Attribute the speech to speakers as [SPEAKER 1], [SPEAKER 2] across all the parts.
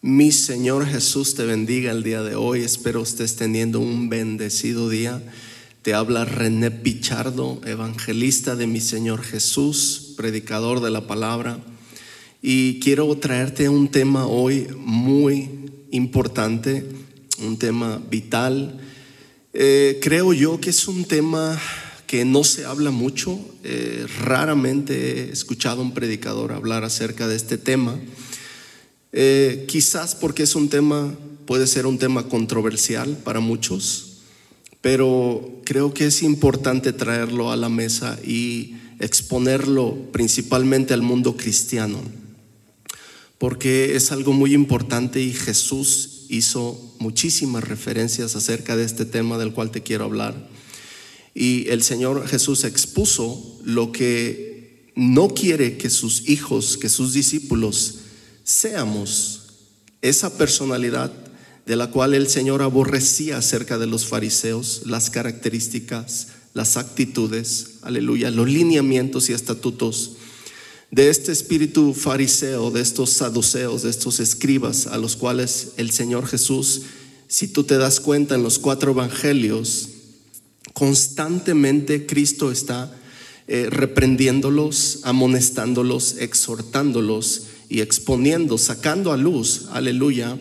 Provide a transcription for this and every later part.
[SPEAKER 1] Mi Señor Jesús te bendiga el día de hoy. Espero estés teniendo un bendecido día. Te habla René Pichardo, evangelista de mi Señor Jesús, predicador de la palabra. Y quiero traerte un tema hoy muy importante, un tema vital. Creo yo que es un tema que no se habla mucho. Raramente he escuchado a un predicador hablar acerca de este tema. Quizás porque es un tema, puede ser un tema controversial para muchos, pero creo que es importante traerlo a la mesa y exponerlo principalmente al mundo cristiano, porque es algo muy importante y Jesús hizo muchísimas referencias acerca de este tema del cual te quiero hablar. Y el Señor Jesús expuso lo que no quiere que sus hijos, que sus discípulos seamos, esa personalidad de la cual el Señor aborrecía acerca de los fariseos, las características, las actitudes, aleluya, los lineamientos y estatutos de este espíritu fariseo, de estos saduceos, de estos escribas, a los cuales el Señor Jesús, si tú te das cuenta en los 4 evangelios, constantemente Cristo está reprendiéndolos, amonestándolos, exhortándolos y exponiendo, sacando a luz, aleluya,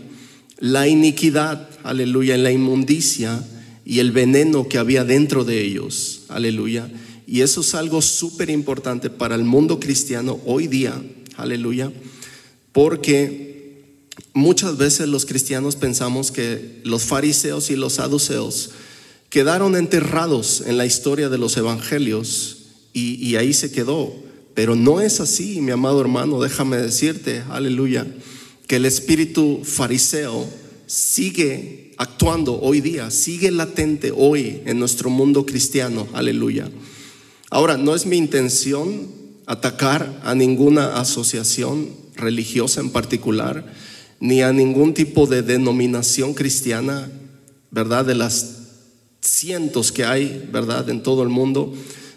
[SPEAKER 1] la iniquidad, aleluya, la inmundicia y el veneno que había dentro de ellos, aleluya. Y eso es algo súper importante para el mundo cristiano hoy día, aleluya, porque muchas veces los cristianos pensamos que los fariseos y los saduceos quedaron enterrados en la historia de los evangelios y ahí se quedó. Pero no es así, mi amado hermano. Déjame decirte, aleluya, que el espíritu fariseo sigue actuando hoy día, sigue latente hoy en nuestro mundo cristiano, aleluya. Ahora, no es mi intención atacar a ninguna asociación religiosa en particular, ni a ningún tipo de denominación cristiana, ¿verdad? De las cientos que hay, ¿verdad? En todo el mundo.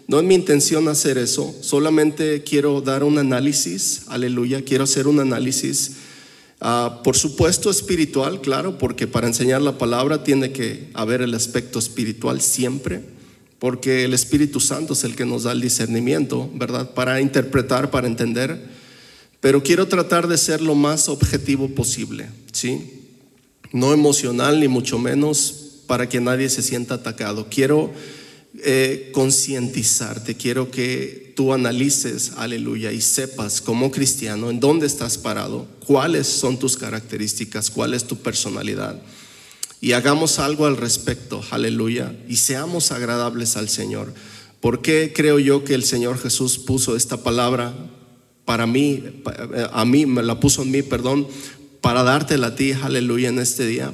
[SPEAKER 1] No es mi intención hacer eso, solamente quiero dar un análisis, aleluya, quiero hacer un análisis, por supuesto espiritual, claro, porque para enseñar la palabra tiene que haber el aspecto espiritual siempre, porque el Espíritu Santo es el que nos da el discernimiento, ¿verdad? Para interpretar, para entender, pero quiero tratar de ser lo más objetivo posible, ¿sí? No emocional ni mucho menos para que nadie se sienta atacado. Quiero concientizarte, quiero que tú analices, aleluya, y sepas como cristiano en dónde estás parado, cuáles son tus características, cuál es tu personalidad, y hagamos algo al respecto, aleluya, y seamos agradables al Señor. ¿Por qué creo yo que el Señor Jesús puso esta palabra para mí, a mí, me la puso en mí, perdón, para dártela a ti, aleluya, en este día?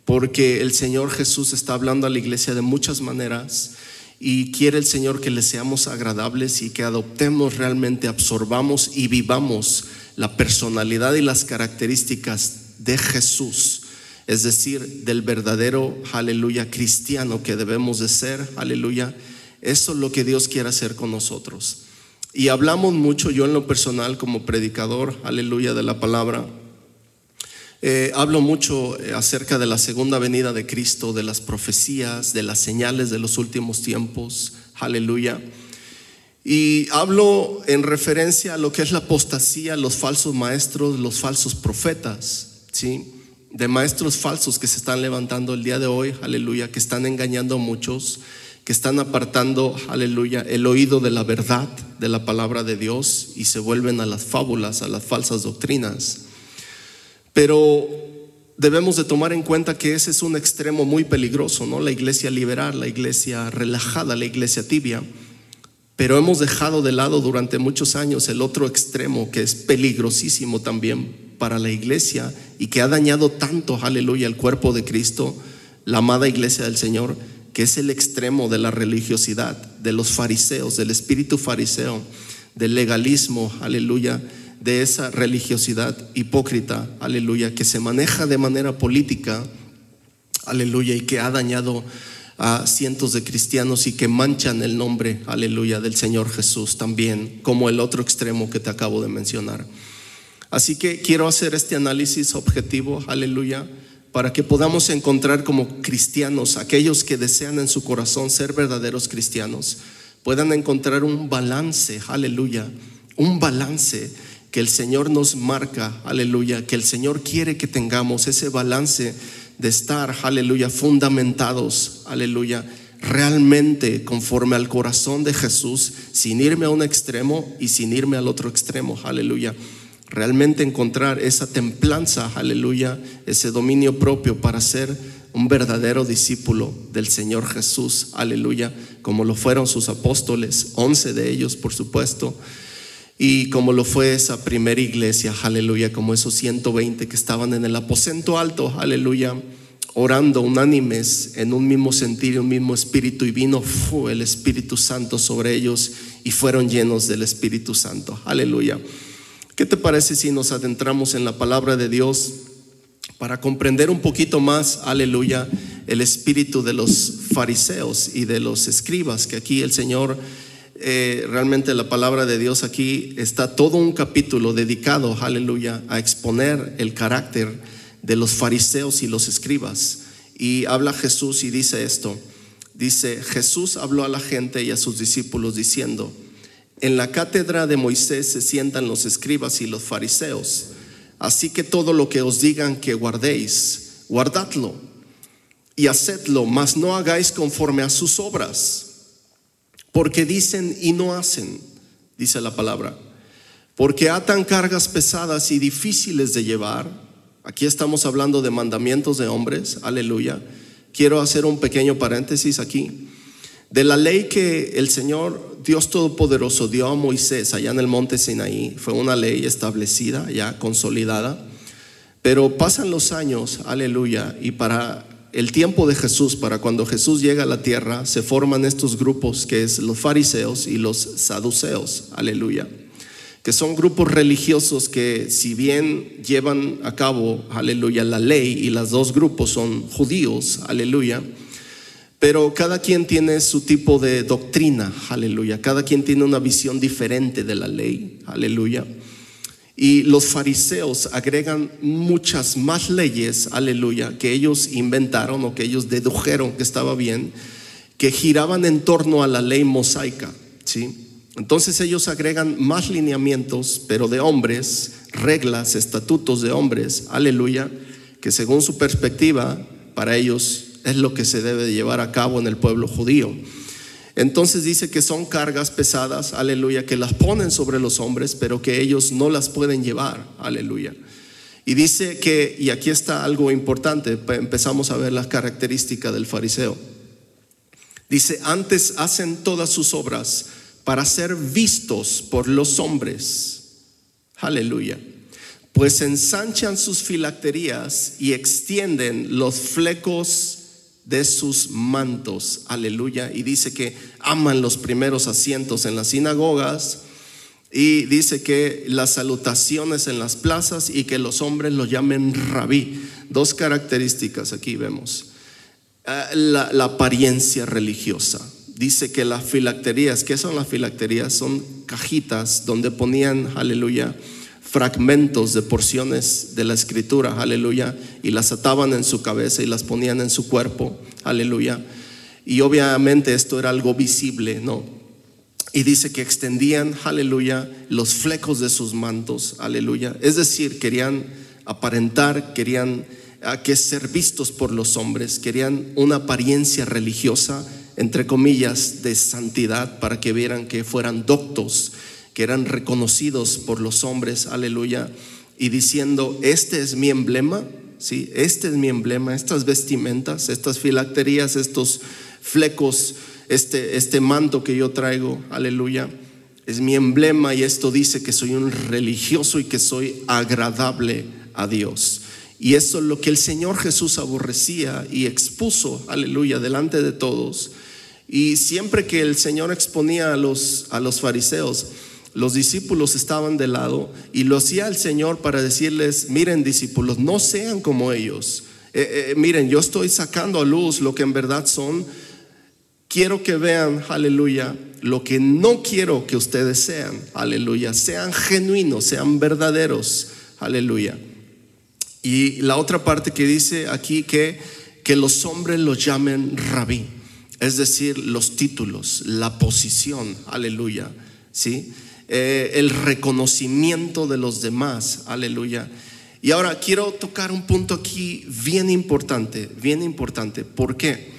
[SPEAKER 1] Porque el Señor Jesús está hablando a la iglesia de muchas maneras y quiere el Señor que le seamos agradables y que adoptemos realmente, absorbamos y vivamos la personalidad y las características de Jesús, es decir, del verdadero, aleluya, cristiano que debemos de ser, aleluya. Eso es lo que Dios quiere hacer con nosotros. Y hablamos mucho, yo en lo personal como predicador, aleluya, de la palabra, hablo mucho acerca de la segunda venida de Cristo, de las profecías, de las señales de los últimos tiempos, aleluya. Y hablo en referencia a lo que es la apostasía, los falsos maestros, los falsos profetas, ¿sí? De maestros falsos que se están levantando el día de hoy, aleluya, que están engañando a muchos, que están apartando, aleluya, el oído de la verdad, de la palabra de Dios, y se vuelven a las fábulas, a las falsas doctrinas. Pero debemos de tomar en cuenta que ese es un extremo muy peligroso, ¿no? La iglesia liberal, la iglesia relajada, la iglesia tibia. Pero hemos dejado de lado durante muchos años el otro extremo, que es peligrosísimo también para la iglesia y que ha dañado tanto, aleluya, el cuerpo de Cristo, la amada iglesia del Señor, que es el extremo de la religiosidad, de los fariseos, del espíritu fariseo, del legalismo, aleluya, de esa religiosidad hipócrita, aleluya, que se maneja de manera política, aleluya, y que ha dañado a cientos de cristianos y que manchan el nombre, aleluya, del Señor Jesús también, como el otro extremo que te acabo de mencionar. Así que quiero hacer este análisis objetivo, aleluya, para que podamos encontrar como cristianos, aquellos que desean en su corazón ser verdaderos cristianos, puedan encontrar un balance, aleluya, un balance que el Señor nos marca, aleluya, que el Señor quiere que tengamos ese balance de estar, aleluya, fundamentados, aleluya, realmente conforme al corazón de Jesús, sin irme a un extremo y sin irme al otro extremo, aleluya. Realmente encontrar esa templanza, aleluya, ese dominio propio para ser un verdadero discípulo del Señor Jesús, aleluya, como lo fueron sus apóstoles, 11 de ellos por supuesto, y como lo fue esa primera iglesia, aleluya, como esos 120 que estaban en el aposento alto, aleluya, orando unánimes en un mismo sentir y un mismo espíritu, y vino el Espíritu Santo sobre ellos y fueron llenos del Espíritu Santo, aleluya. ¿Qué te parece si nos adentramos en la palabra de Dios para comprender un poquito más, aleluya, el espíritu de los fariseos y de los escribas? Que aquí el Señor, realmente la palabra de Dios aquí está todo un capítulo dedicado, aleluya, a exponer el carácter de los fariseos y los escribas. Y habla Jesús y dice esto, dice: Jesús habló a la gente y a sus discípulos diciendo: en la cátedra de Moisés se sientan los escribas y los fariseos, así que todo lo que os digan que guardéis, guardadlo y hacedlo, mas no hagáis conforme a sus obras, porque dicen y no hacen, dice la palabra, porque atan cargas pesadas y difíciles de llevar. Aquí estamos hablando de mandamientos de hombres, aleluya. Quiero hacer un pequeño paréntesis aquí. De la ley que el Señor Dios Todopoderoso dio a Moisés allá en el monte Sinaí, fue una ley establecida, ya consolidada, pero pasan los años, aleluya, y para el tiempo de Jesús, para cuando Jesús llega a la tierra, se forman estos grupos que es los fariseos y los saduceos, aleluya, que son grupos religiosos que, si bien llevan a cabo, aleluya, la ley, y los dos grupos son judíos, aleluya, pero cada quien tiene su tipo de doctrina, aleluya. Cada quien tiene una visión diferente de la ley, aleluya. Y los fariseos agregan muchas más leyes, aleluya, que ellos inventaron o que ellos dedujeron que estaba bien, que giraban en torno a la ley mosaica, ¿sí? Entonces ellos agregan más lineamientos, pero de hombres, reglas, estatutos de hombres, aleluya, que según su perspectiva, para ellos es lo que se debe de llevar a cabo en el pueblo judío. Entonces dice que son cargas pesadas, aleluya, que las ponen sobre los hombres, pero que ellos no las pueden llevar, aleluya. Y dice que, y aquí está algo importante, empezamos a ver las características del fariseo. Dice: antes hacen todas sus obras para ser vistos por los hombres, aleluya, pues ensanchan sus filacterías y extienden los flecos de sus mantos, aleluya. Y dice que aman los primeros asientos en las sinagogas, y dice que las salutaciones en las plazas, y que los hombres lo llamen rabí. Dos características aquí vemos. La apariencia religiosa. Dice que las filacterías, ¿qué son las filacterías? Son cajitas donde ponían, aleluya, fragmentos de porciones de la escritura, aleluya, y las ataban en su cabeza y las ponían en su cuerpo, aleluya. Y obviamente esto era algo visible, ¿no? Y dice que extendían, aleluya, los flecos de sus mantos, aleluya. Es decir, querían aparentar, querían que ser vistos por los hombres, querían una apariencia religiosa, entre comillas, de santidad, para que vieran que fueran doctos, que eran reconocidos por los hombres, aleluya, y diciendo: este es mi emblema, ¿sí? Este es mi emblema, estas vestimentas, estas filacterías, estos flecos, este manto que yo traigo, aleluya, es mi emblema, y esto dice que soy un religioso y que soy agradable a Dios. Y eso es lo que el Señor Jesús aborrecía y expuso, aleluya, delante de todos. Y siempre que el Señor exponía a los fariseos, los discípulos estaban de lado, y lo hacía el Señor para decirles: miren, discípulos, no sean como ellos. Miren, yo estoy sacando a luz lo que en verdad son. Quiero que vean, aleluya, lo que no quiero que ustedes sean, aleluya. Sean genuinos, sean verdaderos, Aleluya. Y la otra parte que dice aquí que los hombres los llamen rabí, es decir, los títulos, la posición, aleluya, ¿sí? El reconocimiento de los demás, aleluya. Y ahora quiero tocar un punto aquí bien importante, bien importante. ¿Por qué?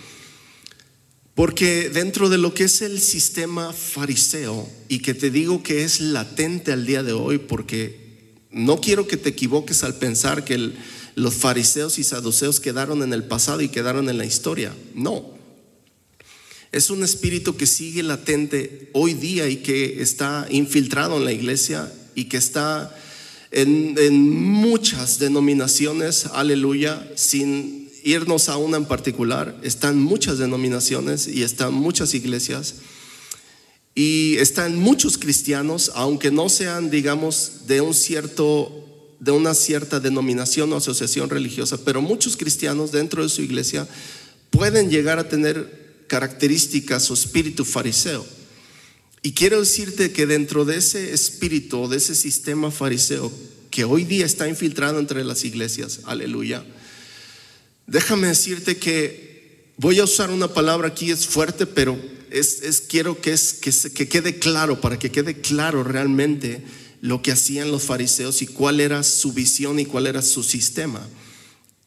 [SPEAKER 1] Porque dentro de lo que es el sistema fariseo, y que te digo que es latente al día de hoy, porque no quiero que te equivoques al pensar que los fariseos y saduceos quedaron en el pasado y quedaron en la historia. No, es un espíritu que sigue latente hoy día y que está infiltrado en la iglesia y que está en muchas denominaciones, aleluya, sin irnos a una en particular. Están muchas denominaciones y están muchas iglesias y están muchos cristianos, aunque no sean, digamos, de una cierta denominación o asociación religiosa, pero muchos cristianos dentro de su iglesia pueden llegar a tener características o espíritu fariseo. Y quiero decirte que dentro de ese espíritu, de ese sistema fariseo que hoy día está infiltrado entre las iglesias, aleluya, déjame decirte que voy a usar una palabra aquí, es fuerte, pero quiero que quede claro, para que quede claro realmente lo que hacían los fariseos y cuál era su visión y cuál era su sistema.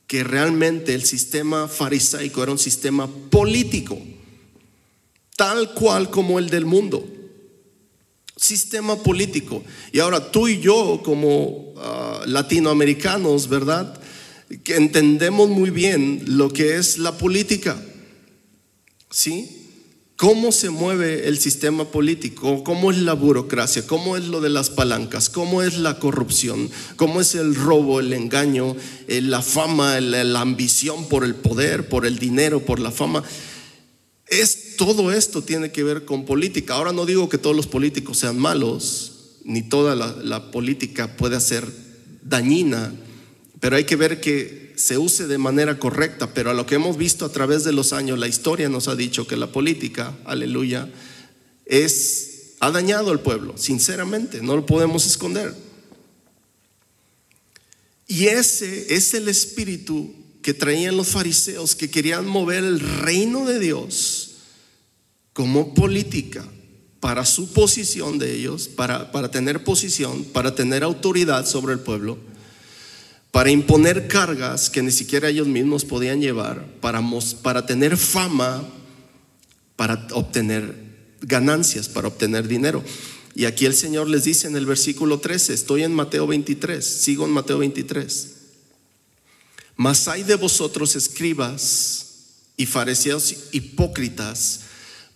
[SPEAKER 1] Que realmente el sistema farisaico era un sistema político, tal cual como el del mundo. Sistema político. Y ahora tú y yo como latinoamericanos, ¿verdad?, que entendemos muy bien lo que es la política, ¿sí? ¿Cómo se mueve el sistema político? ¿Cómo es la burocracia? ¿Cómo es lo de las palancas? ¿Cómo es la corrupción? ¿Cómo es el robo, el engaño, la fama, la ambición por el poder, por el dinero, por la fama? Todo esto tiene que ver con política. Ahora no digo que todos los políticos sean malos, ni toda la política puede ser dañina, pero hay que ver que se use de manera correcta. Pero a lo que hemos visto a través de los años, la historia nos ha dicho que la política, aleluya, ha dañado al pueblo, sinceramente, no lo podemos esconder. Y ese es el espíritu que traían los fariseos, que querían mover el reino de Dios como política para su posición de ellos, para tener posición, para tener autoridad sobre el pueblo, para imponer cargas que ni siquiera ellos mismos podían llevar, para tener fama, para obtener ganancias, para obtener dinero. Y aquí el Señor les dice en el versículo 13, estoy en Mateo 23, sigo en Mateo 23. Mas hay de vosotros, escribas y fariseos hipócritas,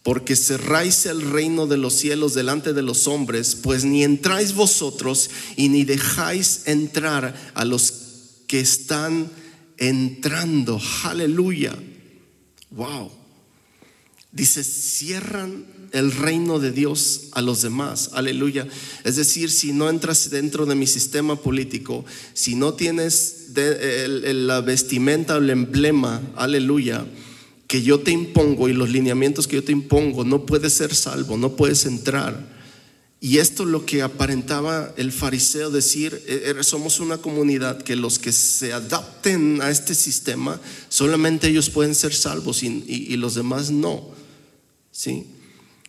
[SPEAKER 1] porque cerráis el reino de los cielos delante de los hombres, pues ni entráis vosotros y ni dejáis entrar a los que están entrando. Aleluya. Wow. Dice, cierran el reino de Dios a los demás. Aleluya. Es decir, si no entras dentro de mi sistema político, si no tienes la vestimenta o el emblema, aleluya, que yo te impongo y los lineamientos que yo te impongo, no puedes ser salvo, no puedes entrar. Y esto es lo que aparentaba el fariseo decir, somos una comunidad que los que se adapten a este sistema, solamente ellos pueden ser salvos y los demás no, ¿sí?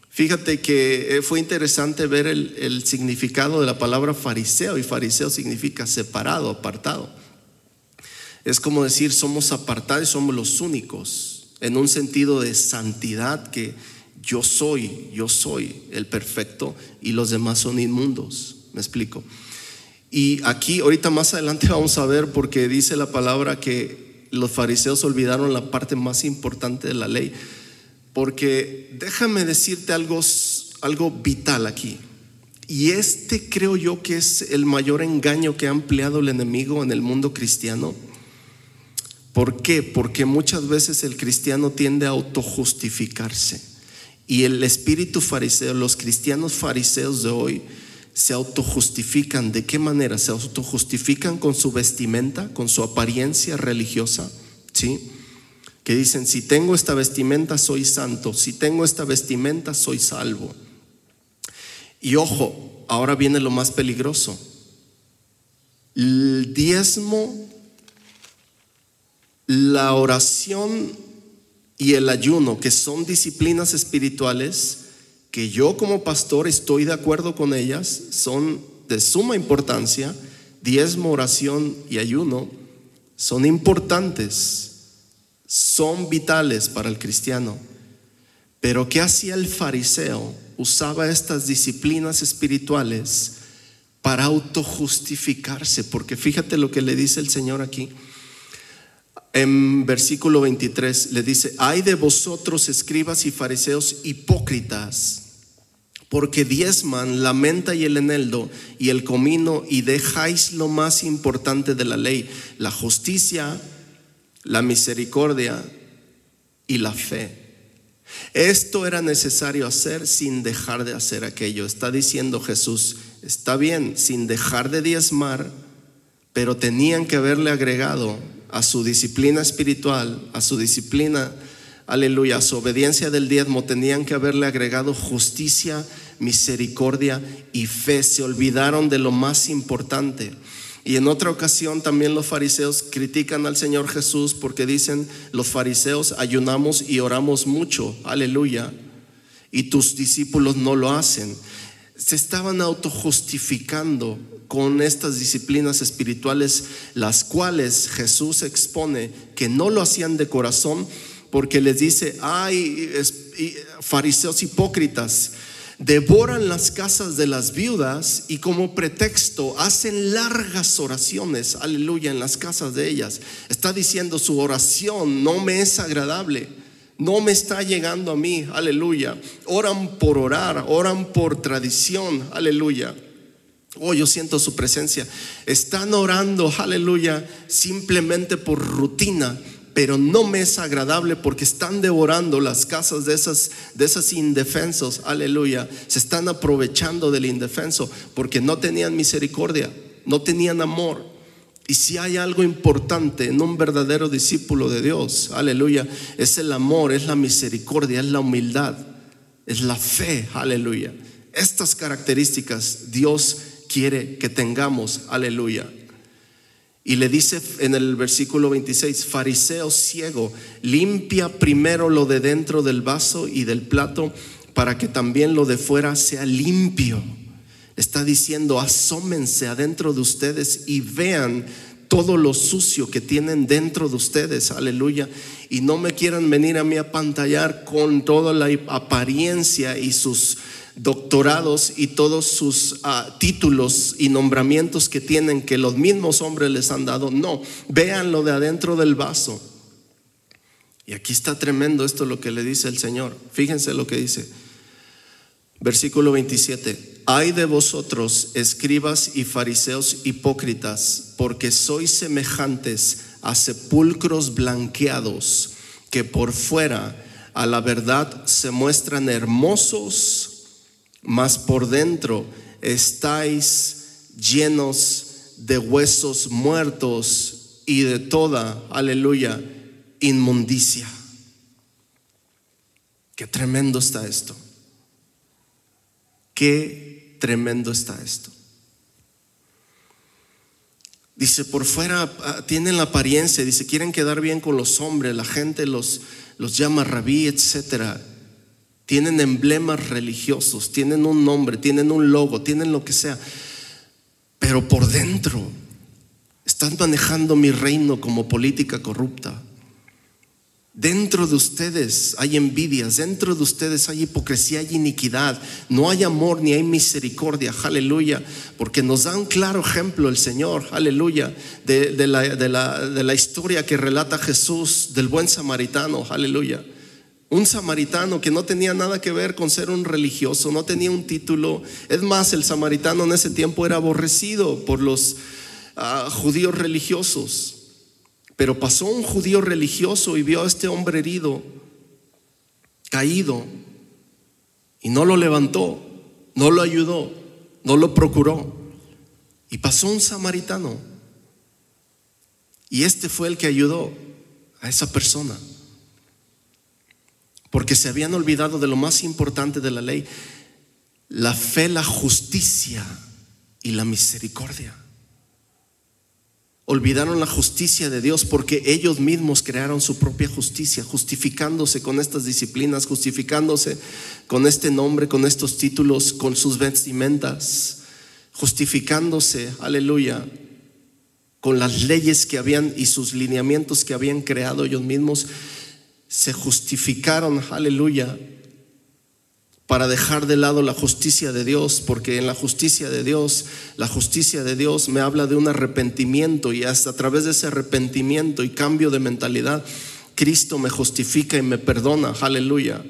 [SPEAKER 1] Fíjate que fue interesante ver el significado de la palabra fariseo, y fariseo significa separado, apartado. Es como decir, somos apartados y somos los únicos, en un sentido de santidad, que yo soy el perfecto y los demás son inmundos. ¿Me explico? Y aquí ahorita más adelante vamos a ver, porque dice la palabra que los fariseos olvidaron la parte más importante de la ley. Porque déjame decirte algo vital aquí. Y creo yo que es el mayor engaño que ha empleado el enemigo en el mundo cristiano. ¿Por qué? Porque muchas veces el cristiano tiende a autojustificarse. Y el espíritu fariseo, los cristianos fariseos de hoy, se autojustifican. ¿De qué manera? Se autojustifican con su vestimenta, con su apariencia religiosa, ¿sí? Que dicen, si tengo esta vestimenta soy santo, si tengo esta vestimenta soy salvo. Y ojo, ahora viene lo más peligroso. El diezmo, la oración y el ayuno, que son disciplinas espirituales que yo como pastor estoy de acuerdo con ellas, son de suma importancia. Diezmo, oración y ayuno son importantes, son vitales para el cristiano. Pero ¿qué hacía el fariseo? Usaba estas disciplinas espirituales para autojustificarse, porque fíjate lo que le dice el Señor aquí. En versículo 23 le dice: ay de vosotros, escribas y fariseos hipócritas, porque diezman la menta y el eneldo y el comino, y dejáis lo más importante de la ley, la justicia, la misericordia y la fe. Esto era necesario hacer sin dejar de hacer aquello. Está diciendo Jesús: está bien, sin dejar de diezmar, pero tenían que haberle agregado a su disciplina espiritual, a su disciplina, aleluya, a su obediencia del diezmo, tenían que haberle agregado justicia, misericordia y fe. Se olvidaron de lo más importante. Y en otra ocasión también los fariseos critican al Señor Jesús porque dicen: los fariseos ayunamos y oramos mucho, aleluya, y tus discípulos no lo hacen. Se estaban autojustificando con estas disciplinas espirituales, las cuales Jesús expone que no lo hacían de corazón, porque les dice: ay, fariseos hipócritas, devoran las casas de las viudas y como pretexto hacen largas oraciones, aleluya, en las casas de ellas. Está diciendo: su oración no me es agradable, no me está llegando a mí, aleluya. Oran por orar, oran por tradición, aleluya. Oh, yo siento su presencia. Están orando, aleluya, simplemente por rutina, pero no me es agradable porque están devorando las casas de esas indefensos, aleluya. Se están aprovechando del indefenso porque no tenían misericordia, no tenían amor. Y si hay algo importante en un verdadero discípulo de Dios, aleluya, es el amor, es la misericordia, es la humildad, es la fe, aleluya. Estas características Dios quiere que tengamos, aleluya. Y le dice en el versículo 26: fariseo ciego, limpia primero lo de dentro del vaso y del plato, para que también lo de fuera sea limpio. Está diciendo: asómense adentro de ustedes y vean todo lo sucio que tienen dentro de ustedes, aleluya. Y no me quieran venir a mí a pantallar con toda la apariencia y sus doctorados y todos sus títulos y nombramientos que tienen, que los mismos hombres les han dado. No, vean lo de adentro del vaso. Y aquí está tremendo esto, lo que le dice el Señor. Fíjense lo que dice, versículo 27: ay de vosotros, escribas y fariseos hipócritas, porque sois semejantes a sepulcros blanqueados, que por fuera a la verdad se muestran hermosos, mas por dentro estáis llenos de huesos muertos y de toda, aleluya, inmundicia. Qué tremendo está esto. Qué tremendo está esto. Dice: por fuera tienen la apariencia, dice, quieren quedar bien con los hombres, la gente los llama rabí, etcétera. Tienen emblemas religiosos, tienen un nombre, tienen un logo, tienen lo que sea, pero por dentro están manejando mi reino como política corrupta. Dentro de ustedes hay envidias, dentro de ustedes hay hipocresía, hay iniquidad, no hay amor ni hay misericordia, aleluya, porque nos da un claro ejemplo el Señor, aleluya, de la historia que relata Jesús del buen samaritano, aleluya. Un samaritano que no tenía nada que ver con ser un religioso, no tenía un título. Es más, el samaritano en ese tiempo era aborrecido por los judíos religiosos. Pero pasó un judío religioso y vio a este hombre herido, caído, y no lo levantó, no lo ayudó, no lo procuró. Y pasó un samaritano, y este fue el que ayudó a esa persona, porque se habían olvidado de lo más importante de la ley: la fe, la justicia y la misericordia. olvidaron la justicia de Dios porque ellos mismos crearon su propia justicia, justificándose con estas disciplinas, justificándose con este nombre, con estos títulos, con sus vestimentas, justificándose, aleluya, con las leyes que habían y sus lineamientos que habían creado ellos mismos. Se justificaron, aleluya, para dejar de lado la justicia de Dios, porque en la justicia de Dios me habla de un arrepentimiento, y hasta a través de ese arrepentimiento y cambio de mentalidad, Cristo me justifica y me perdona, aleluya.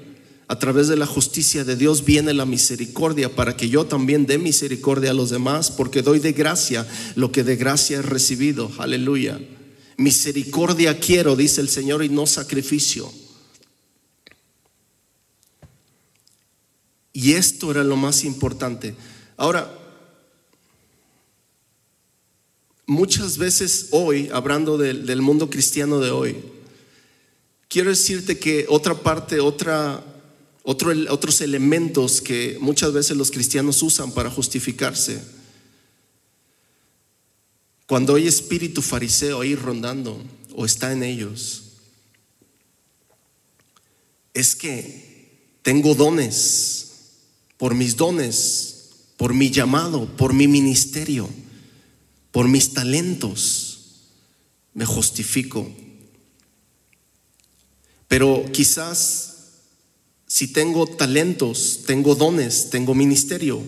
[SPEAKER 1] A través de la justicia de Dios viene la misericordia para que yo también dé misericordia a los demás, porque doy de gracia lo que de gracia he recibido, aleluya. Misericordia quiero, dice el Señor, y no sacrificio. Y esto era lo más importante. Ahora, muchas veces hoy, hablando del mundo cristiano de hoy, quiero decirte que otros elementos que muchas veces los cristianos usan para justificarse, cuando hay espíritu fariseo ahí rondando o está en ellos, es que tengo dones. Por mis dones, por mi llamado, por mi ministerio, por mis talentos, me justifico. Pero quizás si tengo talentos, tengo dones, tengo ministerio,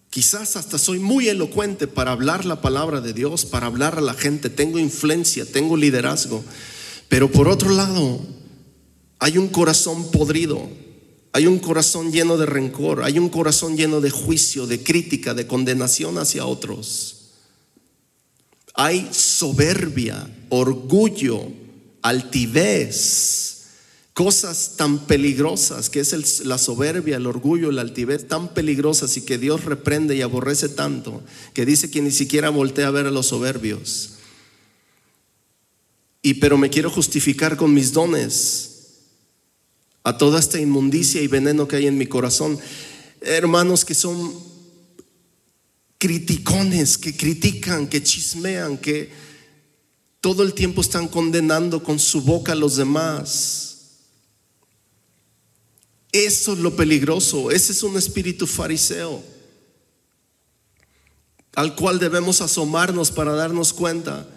[SPEAKER 1] quizás hasta soy muy elocuente para hablar la palabra de Dios, para hablar a la gente, tengo influencia, tengo liderazgo, pero por otro lado hay un corazón podrido. Hay un corazón lleno de rencor, hay un corazón lleno de juicio, de crítica, de condenación hacia otros. Hay soberbia, orgullo, altivez, cosas tan peligrosas que es la soberbia, el orgullo, la altivez, tan peligrosas y que Dios reprende y aborrece tanto, que dice que ni siquiera voltea a ver a los soberbios. Pero me quiero justificar con mis dones a toda esta inmundicia y veneno que hay en mi corazón. Hermanos que son criticones, que critican, que chismean, que todo el tiempo están condenando con su boca a los demás. Eso es lo peligroso. Ese es un espíritu fariseo al cual debemos asomarnos para darnos cuenta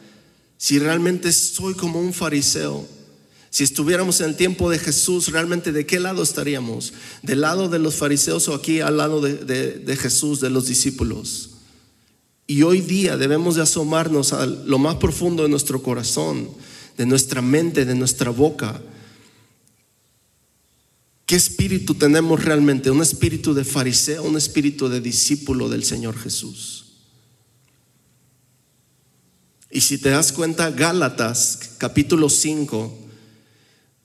[SPEAKER 1] si realmente soy como un fariseo. Si estuviéramos en el tiempo de Jesús, realmente ¿de qué lado estaríamos? ¿Del lado de los fariseos o aquí al lado de Jesús, de los discípulos? Y hoy día debemos de asomarnos a lo más profundo de nuestro corazón, de nuestra mente, de nuestra boca. ¿Qué espíritu tenemos realmente? ¿Un espíritu de fariseo, un espíritu de discípulo del Señor Jesús? Y si te das cuenta, Gálatas capítulo 5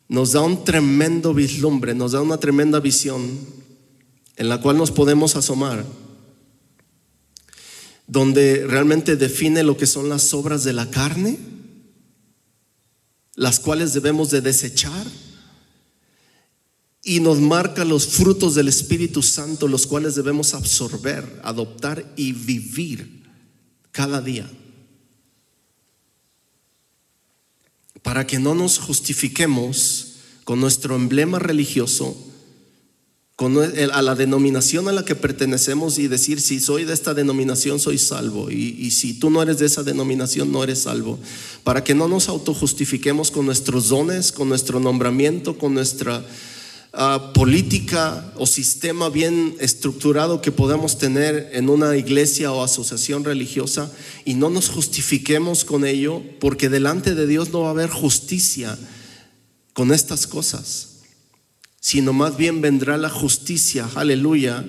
[SPEAKER 1] nos da un tremendo vislumbre, nos da una tremenda visión en la cual nos podemos asomar, donde realmente define lo que son las obras de la carne, las cuales debemos de desechar, y nos marca los frutos del Espíritu Santo, los cuales debemos absorber, adoptar y vivir cada día, para que no nos justifiquemos con nuestro emblema religioso, a la denominación a la que pertenecemos, y decir: si soy de esta denominación soy salvo, y si tú no eres de esa denominación no eres salvo. Para que no nos autojustifiquemos con nuestros dones, con nuestro nombramiento, con nuestra política o sistema bien estructurado que podamos tener en una iglesia o asociación religiosa, y no nos justifiquemos con ello, porque delante de Dios no va a haber justicia con estas cosas, sino más bien vendrá la justicia, aleluya,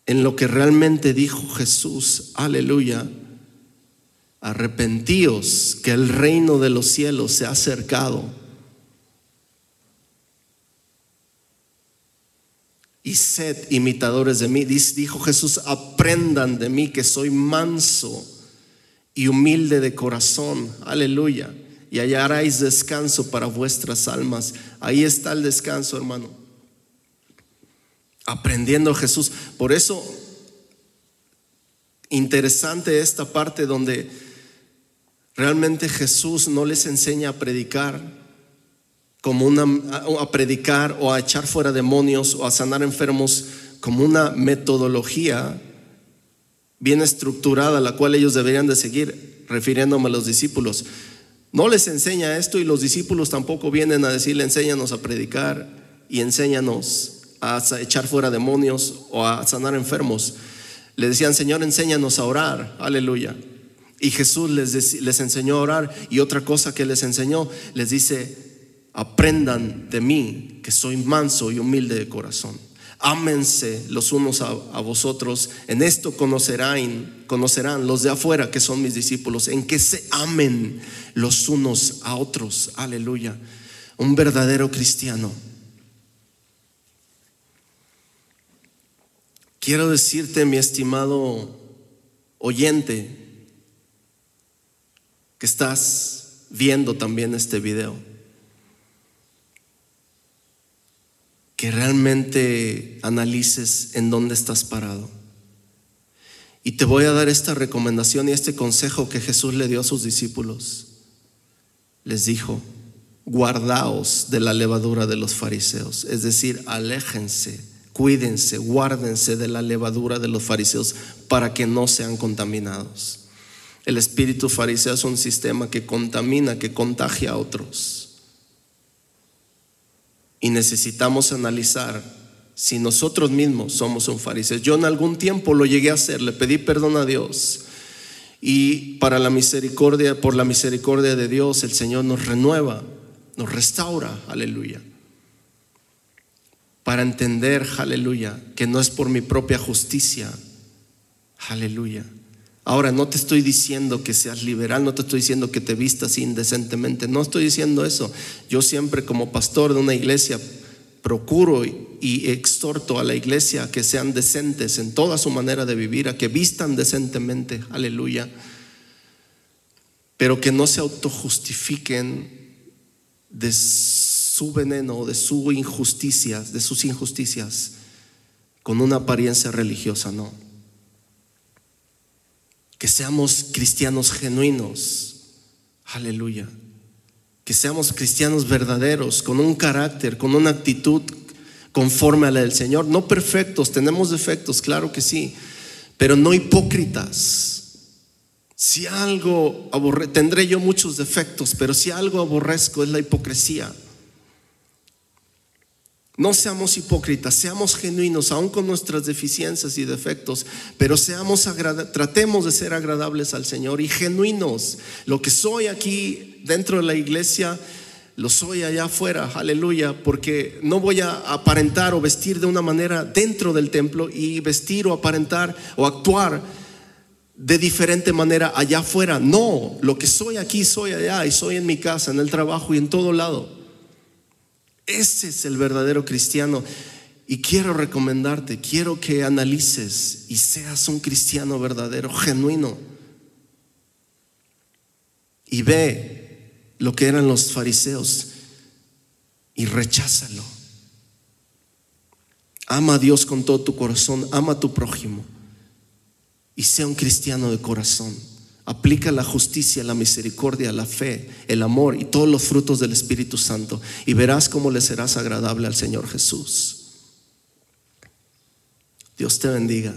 [SPEAKER 1] en lo que realmente dijo Jesús, aleluya: arrepentíos, que el reino de los cielos se ha acercado. Y sed imitadores de mí, dijo Jesús: aprendan de mí, que soy manso y humilde de corazón, aleluya, y hallaréis descanso para vuestras almas. Ahí está el descanso, hermano, aprendiendo a Jesús. Por eso, interesante esta parte donde Realmente Jesús no les enseña a predicar a predicar o a echar fuera demonios o a sanar enfermos como una metodología bien estructurada, la cual ellos deberían de seguir, refiriéndome a los discípulos. No les enseña esto, y los discípulos tampoco vienen a decirle: enséñanos a predicar y enséñanos a echar fuera demonios o a sanar enfermos. Le decían: Señor, enséñanos a orar. Aleluya. Y Jesús les enseñó a orar. Y otra cosa que les enseñó, les dice: aprendan de mí, que soy manso y humilde de corazón. Ámense los unos a vosotros. En esto conocerán los de afuera que son mis discípulos, en que se amen los unos a otros. Aleluya. Un verdadero cristiano. Quiero decirte, mi estimado oyente, que estás viendo también este video, que realmente analices en dónde estás parado. Y te voy a dar esta recomendación y este consejo que Jesús le dio a sus discípulos. Les dijo: guardaos de la levadura de los fariseos. Es decir, aléjense, cuídense, guárdense de la levadura de los fariseos para que no sean contaminados. El espíritu fariseo es un sistema que contamina, que contagia a otros. Y necesitamos analizar si nosotros mismos somos un fariseo. Yo en algún tiempo lo llegué a hacer, le pedí perdón a Dios. Y por la misericordia de Dios, el Señor nos renueva, nos restaura, aleluya. Para entender, aleluya, que no es por mi propia justicia, aleluya. Ahora, no te estoy diciendo que seas liberal, no te estoy diciendo que te vistas indecentemente, no estoy diciendo eso. Yo siempre, como pastor de una iglesia, procuro y exhorto a la iglesia a que sean decentes en toda su manera de vivir, a que vistan decentemente, aleluya, pero que no se autojustifiquen de su veneno, de sus injusticias con una apariencia religiosa, no. Que seamos cristianos genuinos, aleluya. Que seamos cristianos verdaderos, con un carácter, con una actitud conforme a la del Señor. No perfectos, tenemos defectos, claro que sí, pero no hipócritas. Si algo tendré yo muchos defectos, pero si algo aborrezco es la hipocresía. No seamos hipócritas, seamos genuinos, aun con nuestras deficiencias y defectos, pero tratemos de ser agradables al Señor y genuinos. Lo que soy aquí dentro de la iglesia, lo soy allá afuera, aleluya, porque no voy a aparentar o vestir de una manera dentro del templo y vestir o aparentar o actuar de diferente manera allá afuera. No, lo que soy aquí, soy allá, y soy en mi casa, en el trabajo y en todo lado. Ese es el verdadero cristiano. Y quiero recomendarte, quiero que analices y seas un cristiano verdadero, genuino. Y ve lo que eran los fariseos y recházalo. Ama a Dios con todo tu corazón, ama a tu prójimo y sea un cristiano de corazón. Aplica la justicia, la misericordia, la fe, el amor y todos los frutos del Espíritu Santo, y verás cómo le serás agradable al Señor Jesús. Dios te bendiga.